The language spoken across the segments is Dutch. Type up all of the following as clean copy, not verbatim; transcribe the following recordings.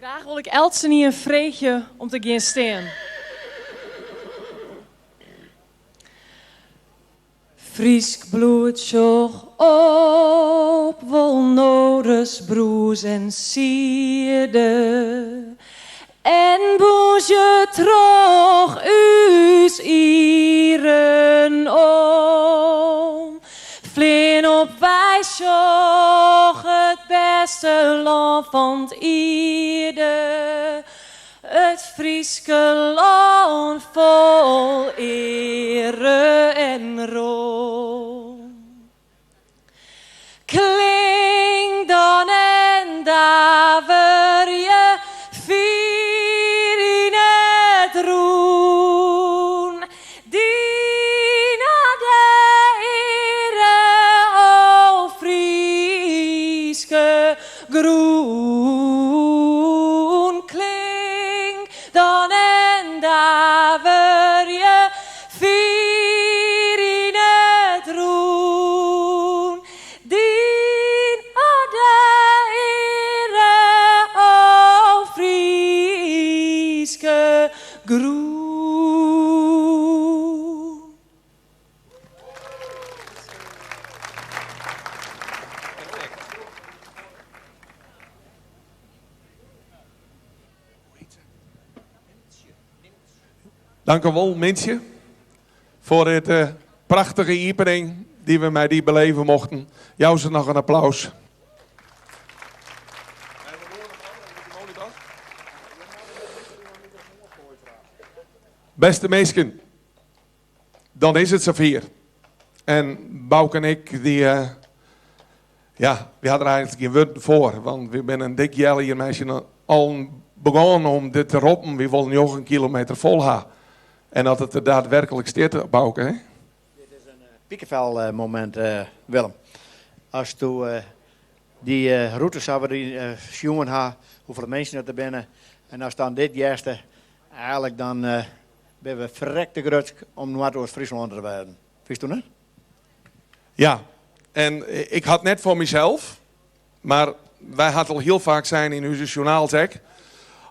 Graag wil ik Elsen hier een vreetje om te gaan staan. Friesk bloed zoog op, Wolnodes, broes en sierde. En boes je trog us ieren om. Vleen op wij zoog het beste land van het ierde. Het Frieske land vol ere en roem. Klink dan en daver je vier in het roen. Die naar de ere o Frieske groen. Klink dan en daver je vier in het roen. Die naar de ere o Frieske groen. Dank u wel, Mintje, voor dit prachtige opening die we met die beleven mochten. Jou ze nog een applaus. Beste meisken, dan is het zover. En Bouke en ik, we hadden er eigenlijk geen woord voor. Want we zijn een dik jelle hier meisje al begonnen om dit te roepen. We willen nog een kilometer vol gaan. En dat het er daadwerkelijk staat, Bouke, hè? Dit is een piekenvel moment, Willem. Als je die routes hebben die jongen ha, hoeveel mensen er binnen. En als dan dit eerste, eigenlijk dan ben we verrekte grut om Noord-Oost-Friesland te werden. Vind je het? Ja, en ik had net voor mezelf, maar wij hadden al heel vaak zijn in uw journaal, zeg.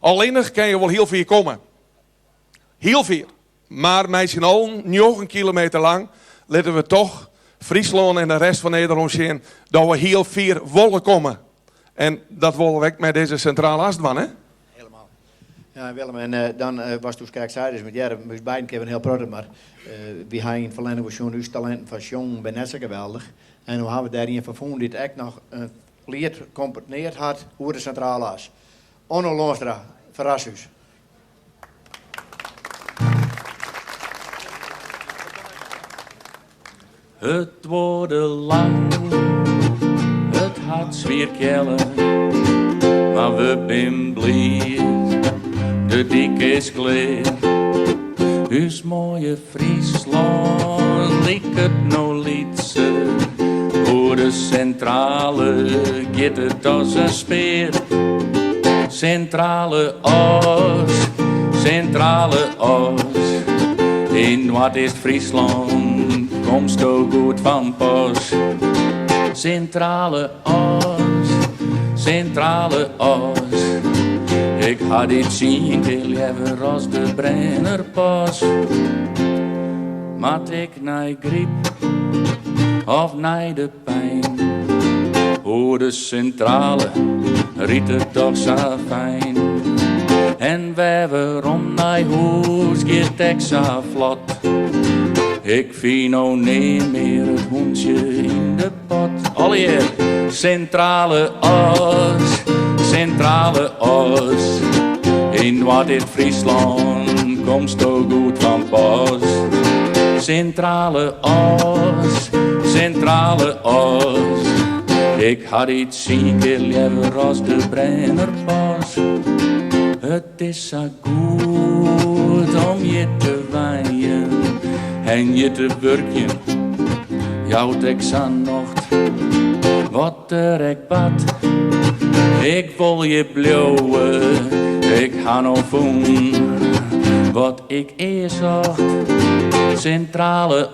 Alleen kan je wel heel veel komen. Heel veel. Maar met z'n allen, nog een kilometer lang, laten we toch Friesland en de rest van Nederland zien dat we heel veel willen komen. En dat willen we met deze centrale astman, hè? Helemaal. Ja, Willem, en dan was toen kijk zij dus met jij, we beiden keer een heel product, maar we hebben in verleden we zo'n uw talenten van jong ben net zo geweldig. En nu hebben we daarin vervonden dit echt nog een leer componeerd had hoe de centrale as. Onno Loonstra, verras u. Het wordt lang, het hart zwier kellen, maar we zijn blij, de dik is klein. Us mooie Friesland, lijkt het nou lietse, voor de centrale gaat het als een speer. Centrale Oost, in wat is Friesland? Komst ook goed van pas. Centrale Oost. Ik had dit zien, veel liever als de Brennerpas. Mat ik naar griep of naar de pijn. Hoe de centrale riet het toch zo fijn. En wij waarom naar huis gaat ik zo vlot. Ik vind nou niet meer het hoentje in de pot. Alweer, centrale Oost. In wat is Friesland, komst ook goed van pas. Centrale Oost. Ik had iets zieke liever als de Brennerpas. Het is zo goed om je te wijnen en je te werken, jouw tekstnacht, wat er ik bad. Ik wil je blowen, ik ga nog voelen, wat ik eerst zocht. Centrale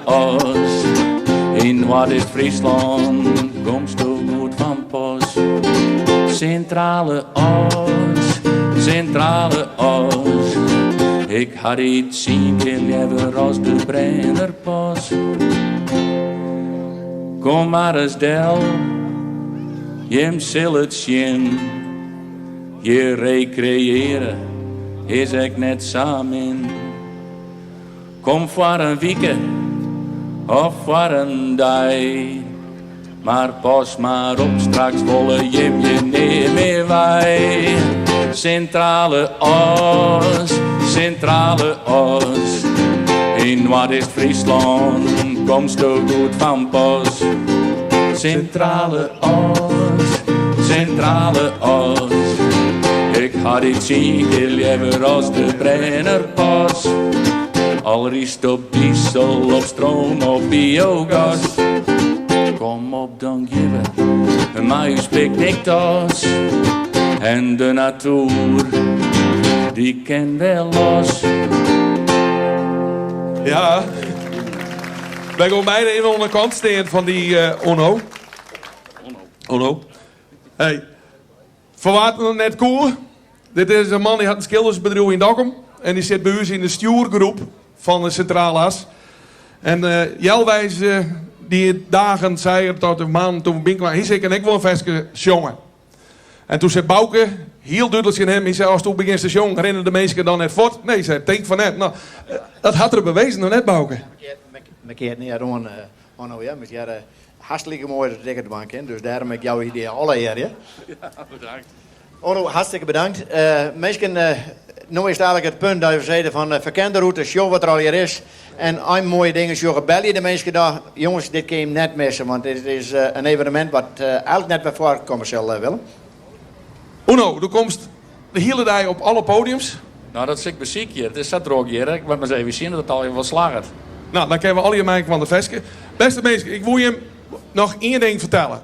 Oost, in wat is Friesland, komst ook goed van pas. Centrale Oost, Centrale Oost. Ik had iets zien keer liever als de Brennerpas. Kom maar eens del, je zult het zien. Je recreëren is ik net samen. Kom voor een weekend of voor een dag. Maar pas maar op, straks wollen je niet meer wij. Centrale Oost, Centrale Oost. In Noord-Friesland komst du goed van pas. Centrale Oost, Centrale Oost. Ik had iets zien liever als de Brennerpas. Al riest op diesel, op stroom, op biogas. Kom op dan geven, maar u spreekt niks. En de natuur, die ken wel los. Ja, wij gaan beide in de onderkant staan van die Onno. Onno. Hey, verwaten net koer. Dit is een man die had een schildersbedrijf in Dokkum. En die zit bij ons in de stuurgroep van de Centrale As. En Jelwijs, die dagen zei er tot de man toen we binnenkwamen, hij zei ik wil een vestje jongen. En toen zei Bouke, heel duidelijk in hem, hij zei als toen begint te jongen, rennen de mensen dan net voort? Nee, zei denk van net. Nou, dat had er bewezen nog net Bouke. Ik keer niet aan Onno, ja, met jaren hartstikke mooi dat ik het bank in, dus daarom heb ik jouw idee alle eer, ja. Ja, bedankt. Onno, hartstikke bedankt. Misschien, nu is het eigenlijk het punt dat we zeiden van verkende route, show wat er al hier is. En een mooie ding is, je bel je de mensen daar, jongens, dit kun je net missen, want dit is een evenement wat eigenlijk net weer voor commercieel willen. Onno, du komst de hele dag op alle podiums. Nou, dat is ik beziek hier. Het is dat droog hier. Ik moet maar eens even zien dat het al even wat slagert. Nou, dan kunnen we al je maken van de vestje. Beste mensen, ik wil je nog één ding vertellen.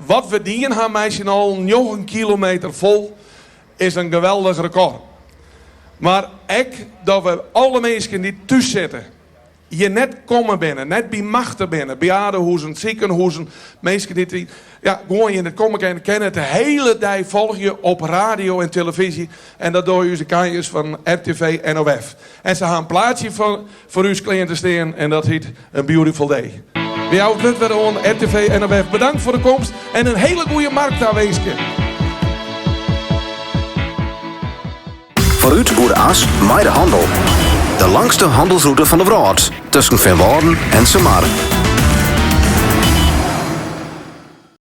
Wat we dienen gaan meisje al 9 kilometer vol is een geweldig record. Maar ik dat we alle mensen die thuis zitten, je net komen binnen, net bij machten binnen, bejaardenhuizen, ziekenhuizen, mensen die ja, gewoon in het komen kennen het de hele dag volgen je op radio en televisie en dat door je kanjes van RTV en OF. En ze gaan een plaatje voor uw cliënten staan en dat heet een beautiful day. Bij jou het weer gewoon RTV en OF. Bedankt voor de komst en een hele goede markt aanwezig. Vooruit Goede As, maar de handel. De langste handelsroute van de wereld. Tussen Venworden en Samar.